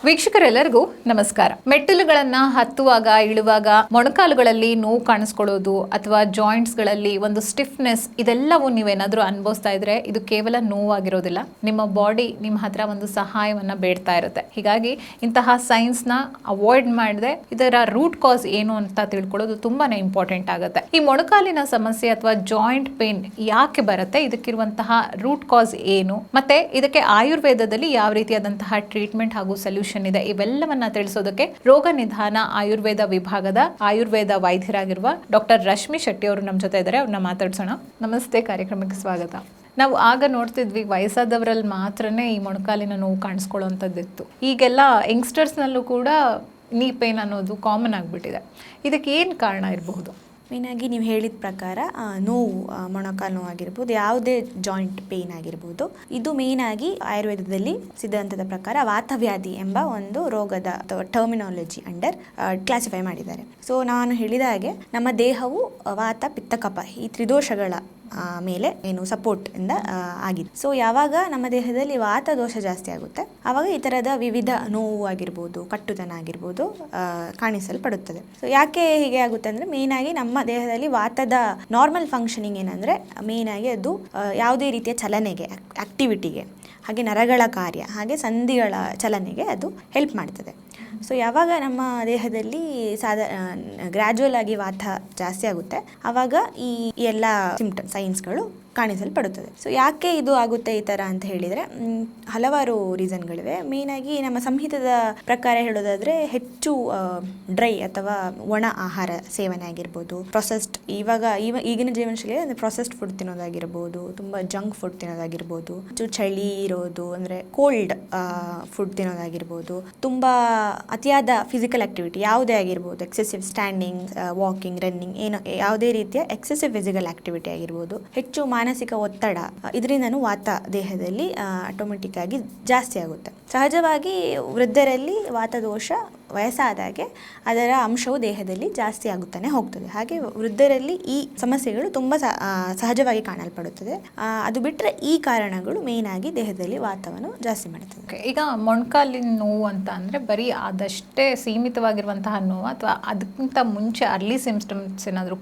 ವೀಕ್ಷಕರೆಲ್ಲರಿಗೂ ನಮಸ್ಕಾರ. ಮೆಟ್ಟಿಲುಗಳನ್ನ ಹತ್ತುವಾಗ ಇಳುವಾಗ ಮೊಣಕಾಲುಗಳಲ್ಲಿ ನೋವು ಕಾಣಿಸ್ಕೊಳ್ಳೋದು ಅಥವಾ ಜಾಯಿಂಟ್ಸ್ ಗಳಲ್ಲಿ ಒಂದು ಸ್ಟಿಫ್ನೆಸ್, ಇದೆಲ್ಲವೂ ನೀವೇನಾದ್ರೂ ಅನುಭವಿಸ್ತಾ ಇದ್ರೆ ಇದು ಕೇವಲ ನೋವಾಗಿರೋದಿಲ್ಲ, ನಿಮ್ಮ ಬಾಡಿ ನಿಮ್ಮ ಹತ್ರ ಒಂದು ಸಹಾಯವನ್ನ ಬೇಡ್ತಾ ಇರುತ್ತೆ. ಹೀಗಾಗಿ ಇಂತಹ ಸೈನ್ಸ್ ನ ಅವಾಯ್ಡ್ ಮಾಡದೆ ಇದರ ರೂಟ್ ಕಾಸ್ ಏನು ಅಂತ ತಿಳ್ಕೊಳ್ಳೋದು ತುಂಬಾನೇ ಇಂಪಾರ್ಟೆಂಟ್ ಆಗುತ್ತೆ. ಈ ಮೊಣಕಾಲಿನ ಸಮಸ್ಯೆ ಅಥವಾ ಜಾಯಿಂಟ್ ಪೇನ್ ಯಾಕೆ ಬರುತ್ತೆ, ಇದಕ್ಕಿರುವಂತಹ ರೂಟ್ ಕಾಸ್ ಏನು, ಮತ್ತೆ ಇದಕ್ಕೆ ಆಯುರ್ವೇದದಲ್ಲಿ ಯಾವ ರೀತಿಯಾದಂತಹ ಟ್ರೀಟ್ಮೆಂಟ್ ಹಾಗೂ ಸೊಲ್ಯೂಷನ್ ಇದೆ, ಇವೆಲ್ಲವನ್ನ ತಿಳಿಸೋದಕ್ಕೆ ರೋಗ ನಿಧಾನ ಆಯುರ್ವೇದ ವಿಭಾಗದ ಆಯುರ್ವೇದ ವೈದ್ಯರಾಗಿರುವ ಡಾಕ್ಟರ್ ರಶ್ಮಿ ಶೆಟ್ಟಿ ಅವರು ನಮ್ಮ ಜೊತೆ ಇದ್ದಾರೆ. ಅವ್ರನ್ನ ಮಾತಾಡ್ಸೋಣ. ನಮಸ್ತೆ, ಕಾರ್ಯಕ್ರಮಕ್ಕೆ ಸ್ವಾಗತ. ನಾವು ಆಗ ನೋಡ್ತಿದ್ವಿ ವಯಸ್ಸಾದವರಲ್ಲಿ ಮಾತ್ರನೇ ಈ ಮೊಣಕಾಲಿನ ನೋವು ಕಾಣಿಸ್ಕೊಳ್ಳುವಂಥದ್ದಿತ್ತು. ಈಗೆಲ್ಲ ಯಂಗ್ಸ್ಟರ್ಸ್ನಲ್ಲೂ ಕೂಡ ನೀ ಪೇನ್ ಅನ್ನೋದು ಕಾಮನ್ ಆಗಿಬಿಟ್ಟಿದೆ. ಇದಕ್ಕೆ ಏನು ಕಾರಣ ಇರಬಹುದು? ಮೇಯ್ನಾಗಿ ನೀವು ಹೇಳಿದ ಪ್ರಕಾರ ನೋವು, ಮೊಣಕಾಲು ನೋವು ಆಗಿರ್ಬೋದು, ಯಾವುದೇ ಜಾಯಿಂಟ್ ಪೇಯ್ನ್ ಆಗಿರ್ಬೋದು, ಇದು ಮೇಯ್ನಾಗಿ ಆಯುರ್ವೇದದಲ್ಲಿ ಸಿದ್ಧಾಂತದ ಪ್ರಕಾರ ವಾತವ್ಯಾಧಿ ಎಂಬ ಒಂದು ರೋಗದ ಅಥವಾ ಟರ್ಮಿನಾಲಜಿ ಅಂಡರ್ ಕ್ಲಾಸಿಫೈ ಮಾಡಿದ್ದಾರೆ. ಸೊ ನಾನು ಹೇಳಿದ ಹಾಗೆ ನಮ್ಮ ದೇಹವು ವಾತ ಪಿತ್ತ ಕಫ ಈ ತ್ರಿದೋಷಗಳ ಮೇಲೆ ಏನು ಸಪೋರ್ಟ್ ಇಂದ ಆಗಿದೆ. ಸೊ ಯಾವಾಗ ನಮ್ಮ ದೇಹದಲ್ಲಿ ವಾತ ದೋಷ ಜಾಸ್ತಿ ಆಗುತ್ತೆ ಆವಾಗ ಈ ಥರದ ವಿವಿಧ ನೋವು ಆಗಿರ್ಬೋದು, ಕಟ್ಟುತನ ಆಗಿರ್ಬೋದು ಕಾಣಿಸಲ್ಪಡುತ್ತದೆ. ಸೊ ಯಾಕೆ ಹೀಗೆ ಆಗುತ್ತೆ ಅಂದರೆ ಮೇಯ್ನಾಗಿ ನಮ್ಮ ದೇಹದಲ್ಲಿ ವಾತದ ನಾರ್ಮಲ್ ಫಂಕ್ಷನಿಂಗ್ ಏನಂದರೆ ಮೇಯ್ನಾಗಿ ಅದು ಯಾವುದೇ ರೀತಿಯ ಚಲನೆಗೆ, ಆಕ್ಟಿವಿಟಿಗೆ, ಹಾಗೆ ನರಗಳ ಕಾರ್ಯ, ಹಾಗೆ ಸಂಧಿಗಳ ಚಲನೆಗೆ ಅದು ಹೆಲ್ಪ್ ಮಾಡ್ತದೆ. ಸೊ ಯಾವಾಗ ನಮ್ಮ ದೇಹದಲ್ಲಿ ಗ್ರ್ಯಾಜುವಲ್ ಆಗಿ ವಾತ ಜಾಸ್ತಿ ಆಗುತ್ತೆ ಆವಾಗ ಈ ಎಲ್ಲ ಸೈನ್ಸ್ಗಳು ಕಾಣಿಸಲ್ಪಡುತ್ತದೆ. ಸೊ ಯಾಕೆ ಇದು ಆಗುತ್ತೆ ಈ ಥರ ಅಂತ ಹೇಳಿದರೆ ಹಲವಾರು ರೀಸನ್ಗಳಿವೆ. ಮೇಯ್ನಾಗಿ ನಮ್ಮ ಸಂಹಿತದ ಪ್ರಕಾರ ಹೇಳೋದಾದರೆ ಹೆಚ್ಚು ಡ್ರೈ ಅಥವಾ ಒಣ ಆಹಾರ ಸೇವನೆ ಆಗಿರ್ಬೋದು, ಪ್ರೊಸೆಸ್ಡ್ ಈಗಿನ ಜೀವನ ಶೈಲಿ ಅಂದರೆ ಪ್ರೊಸೆಸ್ಡ್ ಫುಡ್ ತಿನ್ನೋದಾಗಿರ್ಬೋದು, ತುಂಬ ಜಂಕ್ ಫುಡ್ ತಿನ್ನೋದಾಗಿರ್ಬೋದು, ಹೆಚ್ಚು ಚಳಿ ಇರೋದು ಅಂದರೆ ಕೋಲ್ಡ್ ಫುಡ್ ತಿನ್ನೋದಾಗಿರ್ಬೋದು, ತುಂಬ ಅತಿಯಾದ ಫಿಸಿಕಲ್ ಆಕ್ಟಿವಿಟಿ ಯಾವುದೇ ಆಗಿರ್ಬೋದು, ಎಕ್ಸೆಸಿವ್ ಸ್ಟ್ಯಾಂಡಿಂಗ್, ವಾಕಿಂಗ್, ರನ್ನಿಂಗ್, ಏನೋ ಯಾವುದೇ ರೀತಿಯ ಎಕ್ಸೆಸಿವ್ ಫಿಸಿಕಲ್ ಆಕ್ಟಿವಿಟಿ ಆಗಿರ್ಬೋದು, ಹೆಚ್ಚು ಮಾನಸಿಕ ಒತ್ತಡ, ಇದರಿಂದನೂ ವಾತ ದೇಹದಲ್ಲಿ ಆಟೋಮೆಟಿಕ್ ಆಗಿ ಜಾಸ್ತಿ ಆಗುತ್ತೆ. ಸಹಜವಾಗಿ ವೃದ್ಧರಲ್ಲಿ ವಾತದೋಷ ವಯಸ್ಸಾದಾಗೆ ಅದರ ಅಂಶವು ದೇಹದಲ್ಲಿ ಜಾಸ್ತಿ ಆಗುತ್ತಾನೆ ಹೋಗ್ತದೆ. ಹಾಗೆ ವೃದ್ಧರಲ್ಲಿ ಈ ಸಮಸ್ಯೆಗಳು ತುಂಬ ಸಹಜವಾಗಿ ಕಾಣಲ್ಪಡುತ್ತದೆ. ಅದು ಬಿಟ್ಟರೆ ಈ ಕಾರಣಗಳು ಮೇಯ್ನ್ ಆಗಿ ದೇಹದಲ್ಲಿ ವಾತವನ್ನು ಜಾಸ್ತಿ ಮಾಡುತ್ತದೆ. ಈಗ ಮೊಣಕಾಲಿನ ನೋವು ಅಂತ ಅಂದರೆ ಬರೀ ಅದಷ್ಟೇ ಸೀಮಿತವಾಗಿರುವಂತಹ ನೋವು ಅಥವಾ ಅದಕ್ಕಿಂತ ಮುಂಚೆ ಅರ್ಲಿ ಸಿಂಪ್ಟಮ್ಸ್ ಏನಾದರೂ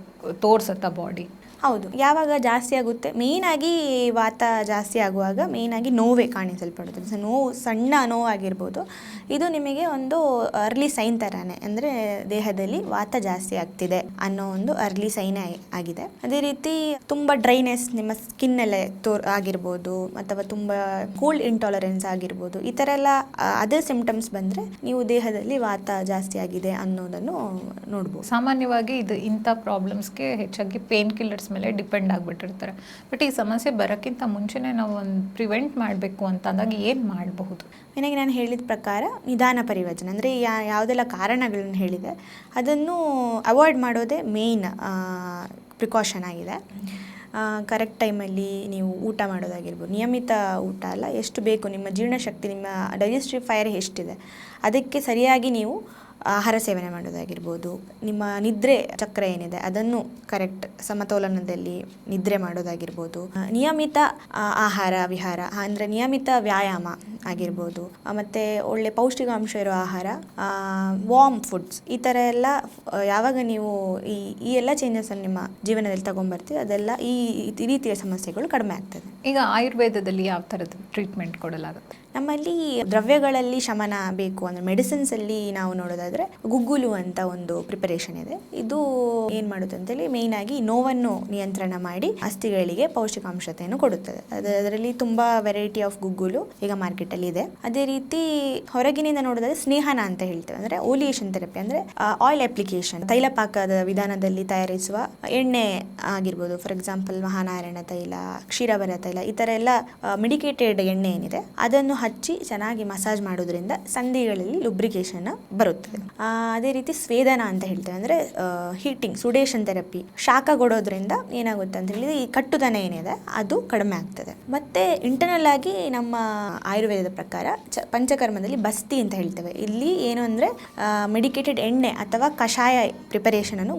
ತೋರಿಸುತ್ತಾ ಬಾಡಿ? ಹೌದು, ಯಾವಾಗ ಜಾಸ್ತಿ ಆಗುತ್ತೆ ಮೇಯ್ನಾಗಿ ವಾತ ಜಾಸ್ತಿ ಆಗುವಾಗ ಮೇಯ್ನಾಗಿ ನೋವೇ ಕಾಣಿಸಲ್ಪಡುತ್ತದೆ. ಸೊ ನೋವು ಸಣ್ಣ ನೋವಾಗಿರ್ಬೋದು, ಇದು ನಿಮಗೆ ಒಂದು ಅರ್ಲಿ ಸೈನ್ ಥರನೇ, ಅಂದರೆ ದೇಹದಲ್ಲಿ ವಾತ ಜಾಸ್ತಿ ಆಗ್ತಿದೆ ಅನ್ನೋ ಒಂದು ಅರ್ಲಿ ಸೈನ್ ಆಗಿದೆ. ಅದೇ ರೀತಿ ತುಂಬ ಡ್ರೈನೆಸ್ ನಿಮ್ಮ ಸ್ಕಿನ್ನೆಲ್ಲ ಆಗಿರ್ಬೋದು, ಅಥವಾ ತುಂಬ ಕೋಲ್ಡ್ ಇಂಟಾಲರೆನ್ಸ್ ಆಗಿರ್ಬೋದು, ಈ ಥರ ಎಲ್ಲ ಅದೇ ಸಿಂಪ್ಟಮ್ಸ್ ಬಂದರೆ ನೀವು ದೇಹದಲ್ಲಿ ವಾತ ಜಾಸ್ತಿ ಆಗಿದೆ ಅನ್ನೋದನ್ನು ನೋಡ್ಬೋದು. ಸಾಮಾನ್ಯವಾಗಿ ಇದು ಇಂಥ ಪ್ರಾಬ್ಲಮ್ಸ್ಗೆ ಹೆಚ್ಚಾಗಿ ಪೇನ್ ಕಿಲ್ಲರ್ಸ್ ಮೇಲೆ ಡಿಪೆಂಡ್ ಆಗಿಬಿಟ್ಟಿರ್ತಾರೆ. ಬಟ್ ಈ ಸಮಸ್ಯೆ ಬರೋಕ್ಕಿಂತ ಮುಂಚೆನೇ ನಾವು ಒಂದು ಪ್ರಿವೆಂಟ್ ಮಾಡಬೇಕು ಅಂತ ಅಂದಾಗ ಏನು ಮಾಡಬಹುದು? ನನಗೆ ನಾನು ಹೇಳಿದ ಪ್ರಕಾರ ನಿಧಾನ ಪರಿವರ್ತನೆ ಅಂದರೆ ಯಾವುದೆಲ್ಲ ಕಾರಣಗಳನ್ನು ಹೇಳಿದೆ ಅದನ್ನು ಅವಾಯ್ಡ್ ಮಾಡೋದೇ ಮೇಯ್ನ್ ಪ್ರಿಕಾಷನ್ ಆಗಿದೆ. ಕರೆಕ್ಟ್ ಟೈಮಲ್ಲಿ ನೀವು ಊಟ ಮಾಡೋದಾಗಿರ್ಬೋದು, ನಿಯಮಿತ ಊಟ ಅಲ್ಲ, ಎಷ್ಟು ಬೇಕು ನಿಮ್ಮ ಜೀರ್ಣಶಕ್ತಿ, ನಿಮ್ಮ ಡೈಜೆಸ್ಟಿವ್ ಫೈರ್ ಎಷ್ಟಿದೆ ಅದಕ್ಕೆ ಸರಿಯಾಗಿ ನೀವು ಆಹಾರ ಸೇವನೆ ಮಾಡೋದಾಗಿರ್ಬೋದು, ನಿಮ್ಮ ನಿದ್ರೆ ಚಕ್ರ ಏನಿದೆ ಅದನ್ನು ಕರೆಕ್ಟ್ ಸಮತೋಲನದಲ್ಲಿ ನಿದ್ರೆ ಮಾಡೋದಾಗಿರ್ಬೋದು, ನಿಯಮಿತ ಆಹಾರ ವಿಹಾರ ಅಂದರೆ ನಿಯಮಿತ ವ್ಯಾಯಾಮ ಆಗಿರ್ಬೋದು, ಮತ್ತು ಒಳ್ಳೆ ಪೌಷ್ಟಿಕಾಂಶ ಇರೋ ಆಹಾರ, ವಾರ್ಮ್ ಫುಡ್ಸ್, ಈ ಥರ ಎಲ್ಲ ಯಾವಾಗ ನೀವು ಈ ಎಲ್ಲ ಚೇಂಜಸನ್ನು ನಿಮ್ಮ ಜೀವನದಲ್ಲಿ ತಗೊಂಡ್ಬರ್ತೀವಿ ಅದೆಲ್ಲ ಈ ರೀತಿಯ ಸಮಸ್ಯೆಗಳು ಕಡಿಮೆ ಆಗ್ತದೆ. ಈಗ ಆಯುರ್ವೇದದಲ್ಲಿ ಯಾವ ಥರದ ಟ್ರೀಟ್ಮೆಂಟ್ ಕೊಡಲಾಗುತ್ತೆ? ನಮ್ಮಲ್ಲಿ ದ್ರವ್ಯಗಳಲ್ಲಿ ಶಮನ ಬೇಕು ಅಂದರೆ ಮೆಡಿಸಿನ್ಸಲ್ಲಿ ನಾವು ನೋಡೋದಾದರೆ ಗುಗ್ಗುಲು ಅಂತ ಒಂದು ಪ್ರಿಪರೇಷನ್ ಇದೆ. ಇದು ಏನು ಮಾಡುತ್ತೆ ಅಂತೇಳಿ ಮೇಯ್ನಾಗಿ ನೋವನ್ನು ನಿಯಂತ್ರಣ ಮಾಡಿ ಅಸ್ಥಿಗಳಿಗೆ ಪೌಷ್ಟಿಕಾಂಶತೆಯನ್ನು ಕೊಡುತ್ತದೆ. ಅದರಲ್ಲಿ ತುಂಬ ವೆರೈಟಿ ಆಫ್ ಗುಗ್ಗುಲು ಈಗ ಮಾರ್ಕೆಟಲ್ಲಿ ಇದೆ. ಅದೇ ರೀತಿ ಹೊರಗಿನಿಂದ ನೋಡೋದಾದ್ರೆ ಸ್ನೇಹನ ಅಂತ ಹೇಳ್ತೇವೆ, ಅಂದರೆ ಓಲಿಯೇಷನ್ ಥೆರಪಿ, ಅಂದರೆ ಆಯಿಲ್ ಅಪ್ಲಿಕೇಶನ್, ತೈಲಪಾಕದ ವಿಧಾನದಲ್ಲಿ ತಯಾರಿಸುವ ಎಣ್ಣೆ ಆಗಿರ್ಬೋದು, ಫಾರ್ ಎಕ್ಸಾಂಪಲ್ ಮಹಾನಾರಾಯಣ ತೈಲ, ಕ್ಷೀರವರ ತೈಲ, ಈ ಥರ ಎಲ್ಲ ಮೆಡಿಕೇಟೆಡ್ ಎಣ್ಣೆ ಏನಿದೆ ಅದನ್ನು ಹಚ್ಚಿ ಚೆನ್ನಾಗಿ ಮಸಾಜ್ ಮಾಡೋದ್ರಿಂದ ಸಂಧಿಗಳಲ್ಲಿ ಲುಬ್ರಿಕೇಶನ್ ಬರುತ್ತದೆ. ಅದೇ ರೀತಿ ಸ್ವೇದನ ಅಂತ ಹೇಳ್ತೇವೆ, ಅಂದರೆ ಹೀಟಿಂಗ್ ಸುಡೇಶನ್ ಥೆರಪಿ, ಶಾಖ ಕೊಡೋದ್ರಿಂದ ಏನಾಗುತ್ತೆ ಅಂತ ಹೇಳಿದ್ರೆ ಈ ಕಟ್ಟುತನ ಏನಿದೆ ಅದು ಕಡಿಮೆ ಆಗ್ತದೆ. ಮತ್ತು ಇಂಟರ್ನಲ್ ಆಗಿ ನಮ್ಮ ಆಯುರ್ವೇದದ ಪ್ರಕಾರ ಪಂಚಕರ್ಮದಲ್ಲಿ ಬಸ್ತಿ ಅಂತ ಹೇಳ್ತೇವೆ. ಇಲ್ಲಿ ಏನು ಅಂದರೆ ಮೆಡಿಕೇಟೆಡ್ ಎಣ್ಣೆ ಅಥವಾ ಕಷಾಯ ಪ್ರಿಪರೇಷನನ್ನು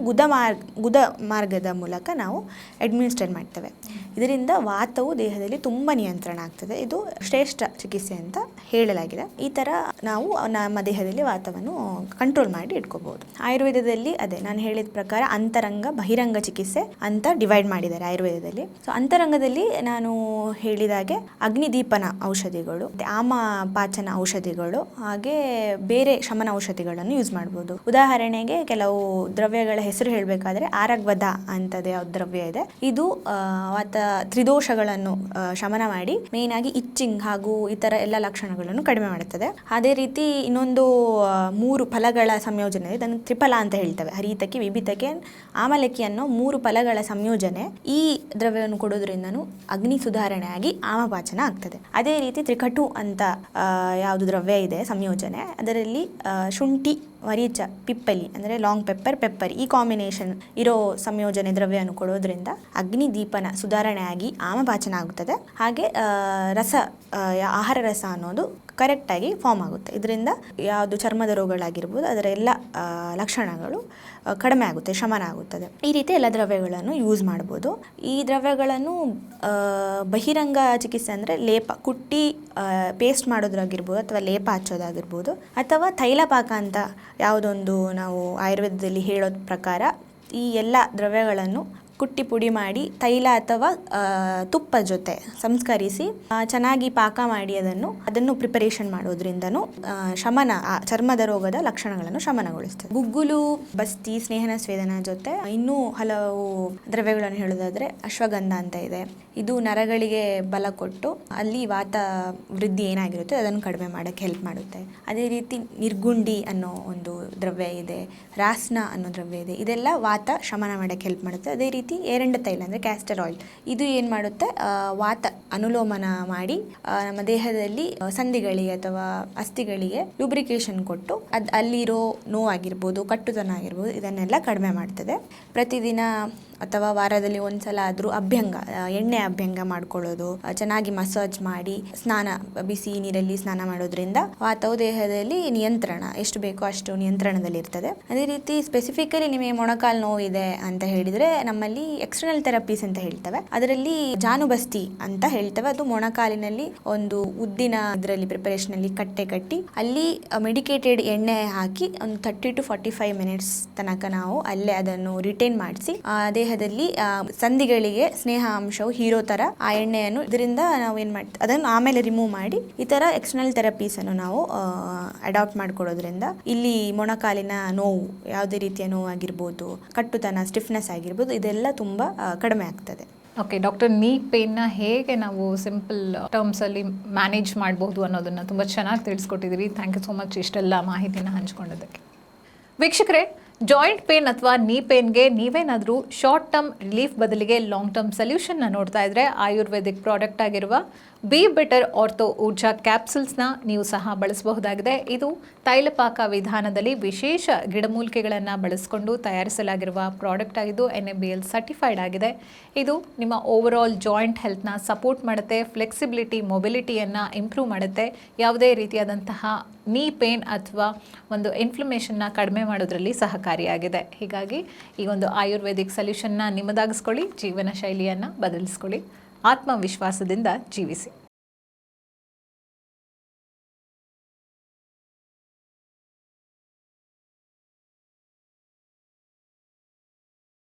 ಗುದ ಮಾರ್ಗದ ಮೂಲಕ ನಾವು ಅಡ್ಮಿನಿಸ್ಟ್ರೇಟ್ ಮಾಡ್ತೇವೆ. ಇದರಿಂದ ವಾತವು ದೇಹದಲ್ಲಿ ತುಂಬ ನಿಯಂತ್ರಣ ಆಗ್ತದೆ. ಇದು ಶ್ರೇಷ್ಠ ಚಿಕಿತ್ಸೆ ಅಂತ ಹೇಳಲಾಗಿದೆ. ಈ ಥರ ನಾವು ನಮ್ಮ ದೇಹದಲ್ಲಿ ವಾತವನ್ನು ಕಂಟ್ರೋಲ್ ಮಾಡಿ ಇಟ್ಕೋಬಹುದು. ಆಯುರ್ವೇದದಲ್ಲಿ ಅದೇ ನಾನು ಹೇಳಿದ ಪ್ರಕಾರ ಅಂತರಂಗ ಬಹಿರಂಗ ಚಿಕಿತ್ಸೆ ಅಂತ ಡಿವೈಡ್ ಮಾಡಿದ್ದಾರೆ ಆಯುರ್ವೇದದಲ್ಲಿ. ಸೊ ಅಂತರಂಗದಲ್ಲಿ ನಾನು ಹೇಳಿದಾಗೆ ಅಗ್ನಿದೀಪನ ಔಷಧಿಗಳು, ಆಮಪಾಚನ ಔಷಧಿಗಳು, ಹಾಗೆ ಬೇರೆ ಶಮನ ಔಷಧಿಗಳನ್ನು ಯೂಸ್ ಮಾಡ್ಬೋದು. ಉದಾಹರಣೆಗೆ ಕೆಲವು ದ್ರವ್ಯಗಳ ಹೆಸರು ಹೇಳಬೇಕಾದ್ರೆ ಆರಗ್ವದ ಅಂತದೇ ಯಾವ ದ್ರವ್ಯ ಇದೆ, ಇದು ವಾತ ತ್ರಿದೋಷಗಳನ್ನು ಶಮನ ಮಾಡಿ ಮೇನ್ ಆಗಿ ಇಚ್ಚಿಂಗ್ ಹಾಗೂ ಇತರ ಎಲ್ಲ ಲಕ್ಷಣಗಳನ್ನು ಕಡಿಮೆ ಮಾಡುತ್ತದೆ. ಅದೇ ರೀತಿ ಇನ್ನೊಂದು 3 ಫಲಗಳ ಸಂಯೋಜನೆ, ಇದನ್ನು ತ್ರಿಫಲ ಅಂತ ಹೇಳ್ತೇವೆ. ಹರಿತಕಿ, ವಿಭಿತಕಿ, ಆಮಲಕ್ಕಿ ಅನ್ನೋ 3 ಫಲಗಳ ಸಂಯೋಜನೆ ಈ ದ್ರವ್ಯವನ್ನು ಕೊಡೋದ್ರಿಂದನೂ ಅಗ್ನಿ ಸುಧಾರಣೆ ಆಗಿ ಆಮಪಾಚನ ಆಗ್ತದೆ. ಅದೇ ರೀತಿ ತ್ರಿಕಟು ಅಂತ ಯಾವುದು ದ್ರವ್ಯ ಇದೆ ಸಂಯೋಜನೆ, ಅದರಲ್ಲಿ ಶುಂಠಿ, ಮರೀಚ, ಪಿಪ್ಪಲಿ ಅಂದರೆ ಲಾಂಗ್ ಪೆಪ್ಪರ್ ಈ ಕಾಂಬಿನೇಷನ್ ಇರೋ ಸಂಯೋಜನೆ ದ್ರವ್ಯವನ್ನು ಕೊಡೋದ್ರಿಂದ ಅಗ್ನಿ ದೀಪನ ಸುಧಾರಣೆ ಆಗಿ ಆಮಪಾಚನ ಆಗುತ್ತದೆ. ಹಾಗೆ ಆಹಾರ ರಸ ಅನ್ನೋದು ಕರೆಕ್ಟಾಗಿ ಫಾರ್ಮ್ ಆಗುತ್ತೆ. ಇದರಿಂದ ಯಾವುದು ಚರ್ಮದ ರೋಗಗಳಾಗಿರ್ಬೋದು ಅದರ ಎಲ್ಲ ಲಕ್ಷಣಗಳು ಕಡಿಮೆ ಆಗುತ್ತೆ, ಶಮನ ಆಗುತ್ತದೆ. ಈ ರೀತಿ ಎಲ್ಲ ದ್ರವ್ಯಗಳನ್ನು ಯೂಸ್ ಮಾಡ್ಬೋದು. ಈ ದ್ರವ್ಯಗಳನ್ನು ಬಹಿರಂಗ ಚಿಕಿತ್ಸೆ ಅಂದರೆ ಲೇಪ ಕುಟ್ಟಿ ಪೇಸ್ಟ್ ಮಾಡೋದಾಗಿರ್ಬೋದು ಅಥವಾ ಲೇಪ ಹಚ್ಚೋದಾಗಿರ್ಬೋದು, ಅಥವಾ ತೈಲಪಾಕ ಅಂತ ಯಾವುದೊಂದು ನಾವು ಆಯುರ್ವೇದದಲ್ಲಿ ಹೇಳೋದ ಪ್ರಕಾರ ಈ ಎಲ್ಲ ದ್ರವ್ಯಗಳನ್ನು ಕುಟ್ಟಿ ಪುಡಿ ಮಾಡಿ ತೈಲ ಅಥವಾ ತುಪ್ಪ ಜೊತೆ ಸಂಸ್ಕರಿಸಿ ಚೆನ್ನಾಗಿ ಪಾಕ ಮಾಡಿ ಅದನ್ನು ಪ್ರಿಪರೇಷನ್ ಮಾಡೋದ್ರಿಂದನೂ ಚರ್ಮದ ರೋಗದ ಲಕ್ಷಣಗಳನ್ನು ಶಮನಗೊಳಿಸ್ತದೆ. ಗುಗ್ಗುಲು, ಬಸ್ತಿ, ಸ್ನೇಹನ ಸ್ವೇದನ ಜೊತೆ ಇನ್ನೂ ಹಲವು ದ್ರವ್ಯಗಳನ್ನು ಹೇಳೋದಾದ್ರೆ ಅಶ್ವಗಂಧ ಅಂತ ಇದೆ. ಇದು ನರಗಳಿಗೆ ಬಲ ಕೊಟ್ಟು ಅಲ್ಲಿ ವಾತ ವೃದ್ಧಿ ಏನಾಗಿರುತ್ತೆ ಅದನ್ನು ಕಡಿಮೆ ಮಾಡೋಕ್ಕೆ ಹೆಲ್ಪ್ ಮಾಡುತ್ತೆ. ಅದೇ ರೀತಿ ನಿರ್ಗುಂಡಿ ಅನ್ನೋ ಒಂದು ದ್ರವ್ಯ ಇದೆ, ರಾಸ್ನ ಅನ್ನೋ ದ್ರವ್ಯ ಇದೆ. ಇದೆಲ್ಲ ವಾತ ಶಮನ ಮಾಡೋಕ್ಕೆ ಹೆಲ್ಪ್ ಮಾಡುತ್ತೆ. ಅದೇ ರೀತಿ ಏರಂಡ ತೈಲ ಅಂದರೆ ಕ್ಯಾಸ್ಟರ್ ಆಯಿಲ್, ಇದು ಏನು ಮಾಡುತ್ತೆ ವಾತ ಅನುಲೋಮನ ಮಾಡಿ ನಮ್ಮ ದೇಹದಲ್ಲಿ ಸಂಧಿಗಳಿಗೆ ಅಥವಾ ಅಸ್ಥಿಗಳಿಗೆ ಲೂಬ್ರಿಕೇಶನ್ ಕೊಟ್ಟು ಅಲ್ಲಿರೋ ನೋವಾಗಿರ್ಬೋದು, ಕಟ್ಟುತನ ಆಗಿರ್ಬೋದು, ಇದನ್ನೆಲ್ಲ ಕಡಿಮೆ ಮಾಡ್ತದೆ. ಪ್ರತಿದಿನ ಅಥವಾ ವಾರದಲ್ಲಿ ಒಂದ್ಸಲ ಆದರೂ ಎಣ್ಣೆ ಅಭ್ಯಂಗ ಮಾಡ್ಕೊಳ್ಳೋದು, ಚೆನ್ನಾಗಿ ಮಸಾಜ್ ಮಾಡಿ ಬಿಸಿ ನೀರಲ್ಲಿ ಸ್ನಾನ ಮಾಡೋದ್ರಿಂದ ವಾತವು ದೇಹದಲ್ಲಿ ನಿಯಂತ್ರಣ ಎಷ್ಟು ಬೇಕೋ ಅಷ್ಟು ನಿಯಂತ್ರಣದಲ್ಲಿ ಇರ್ತದೆ. ಅದೇ ರೀತಿ ಸ್ಪೆಸಿಫಿಕಲಿ ನಿಮಗೆ ಮೊಣಕಾಲು ನೋವು ಇದೆ ಅಂತ ಹೇಳಿದ್ರೆ ನಮ್ಮಲ್ಲಿ ಎಕ್ಸ್ಟರ್ನಲ್ ಥೆರಪೀಸ್ ಅಂತ ಹೇಳ್ತವೆ. ಅದರಲ್ಲಿ ಜಾನುಬಸ್ತಿ ಅಂತ ಹೇಳ್ತವೆ. ಅದು ಮೊಣಕಾಲಿನಲ್ಲಿ ಒಂದು ಉದ್ದಿನ ಇದರಲ್ಲಿ ಪ್ರಿಪರೇಷನ್ ಅಲ್ಲಿ ಕಟ್ಟಿ ಅಲ್ಲಿ ಮೆಡಿಕೇಟೆಡ್ ಎಣ್ಣೆ ಹಾಕಿ ಒಂದು 30 to 45 ಮಿನಿಟ್ಸ್ ತನಕ ನಾವು ಅಲ್ಲೇ ಅದನ್ನು ರಿಟೈನ್ ಮಾಡಿಸಿ ದೇಹದಲ್ಲಿ ಸಂಧಿಗಳಿಗೆ ಸ್ನೇಹ ಅಂಶವು ಹೀರೋ ತರ ಆ ಎಣ್ಣೆಯನ್ನು ಇದರಿಂದ ನಾವು ಏನ್ ಮಾಡ್ತೀವಿ ಅದನ್ನು ಆಮೇಲೆ ರಿಮೂವ್ ಮಾಡಿ ಈ ತರ ಎಕ್ಸ್ಟರ್ನಲ್ ಥೆರಪೀಸ್ ಅನ್ನು ನಾವು ಅಡಾಪ್ಟ್ ಮಾಡ್ಕೊಳ್ಳೋದ್ರಿಂದ ಇಲ್ಲಿ ಮೊಣಕಾಲಿನ ನೋವು, ಯಾವುದೇ ರೀತಿಯ ನೋವು ಆಗಿರ್ಬೋದು, ಕಟ್ಟುತನ, ಸ್ಟಿಫ್ನೆಸ್ ಆಗಿರ್ಬೋದು, ಇದೆಲ್ಲ ತುಂಬಾ ಕಡಿಮೆ ಆಗ್ತದೆ. ಓಕೆ ಡಾಕ್ಟರ್, ನೀ ಪೇನ್ನ ಹೇಗೆ ನಾವು ಸಿಂಪಲ್ ಟರ್ಮ್ಸಲ್ಲಿ ಮ್ಯಾನೇಜ್ ಮಾಡಬಹುದು ಅನ್ನೋದನ್ನು ತುಂಬ ಚೆನ್ನಾಗಿ ತಿಳಿಸ್ಕೊಟ್ಟಿದ್ದೀರಿ. ಥ್ಯಾಂಕ್ ಯು ಸೋ ಮಚ್ ಇಷ್ಟೆಲ್ಲ ಮಾಹಿತಿನ ಹಂಚ್ಕೊಂಡಿದ್ದಕ್ಕೆ. ವೀಕ್ಷಕರೇ, ಜಾಯಿಂಟ್ ಪೇನ್ ಅಥವಾ ನೀ ಪೇನ್ಗೆ ನೀವೇನಾದರೂ ಶಾರ್ಟ್ ಟರ್ಮ್ ರಿಲೀಫ್ ಬದಲಿಗೆ ಲಾಂಗ್ ಟರ್ಮ್ ಸೊಲ್ಯೂಷನ್ನ ನೋಡ್ತಾ ಇದ್ರೆ ಆಯುರ್ವೇದಿಕ್ ಪ್ರಾಡಕ್ಟ್ ಆಗಿರುವ ಬಿ ಬೆಟರ್ ಆರ್ಥೋ ಊರ್ಜಾ ಕ್ಯಾಪ್ಸುಲ್ಸ್ನ ನೀವು ಸಹ ಬಳಸಬಹುದಾಗಿದೆ. ಇದು ತೈಲಪಾಕ ವಿಧಾನದಲ್ಲಿ ವಿಶೇಷ ಗಿಡಮೂಲಿಕೆಗಳನ್ನು ಬಳಸಿಕೊಂಡು ತಯಾರಿಸಲಾಗಿರುವ ಪ್ರಾಡಕ್ಟ್ ಆಗಿದ್ದು NABL ಸರ್ಟಿಫೈಡ್ ಆಗಿದೆ. ಇದು ನಿಮ್ಮ ಓವರ್ ಆಲ್ ಜಾಯಿಂಟ್ ಹೆಲ್ತ್ನ ಸಪೋರ್ಟ್ ಮಾಡುತ್ತೆ, ಫ್ಲೆಕ್ಸಿಬಿಲಿಟಿ, ಮೊಬಿಲಿಟಿಯನ್ನು ಇಂಪ್ರೂವ್ ಮಾಡುತ್ತೆ, ಯಾವುದೇ ರೀತಿಯಾದಂತಹ ನೀ ಪೇನ್ ಅಥವಾ ಒಂದು ಇನ್ಫ್ಲಮೇಷನ್ನ ಕಡಿಮೆ ಮಾಡೋದ್ರಲ್ಲಿ ಸಹಕಾರಿಯಾಗಿದೆ. ಹೀಗಾಗಿ ಈ ಒಂದು ಆಯುರ್ವೇದಿಕ್ ಸೊಲ್ಯೂಷನ್ನ ನಿಮ್ಮದಾಗಿಸ್ಕೊಳ್ಳಿ, ಜೀವನ ಶೈಲಿಯನ್ನು ಬದಲಿಸ್ಕೊಳ್ಳಿ, ಆತ್ಮವಿಶ್ವಾಸದಿಂದ ಜೀವಿಸಿ.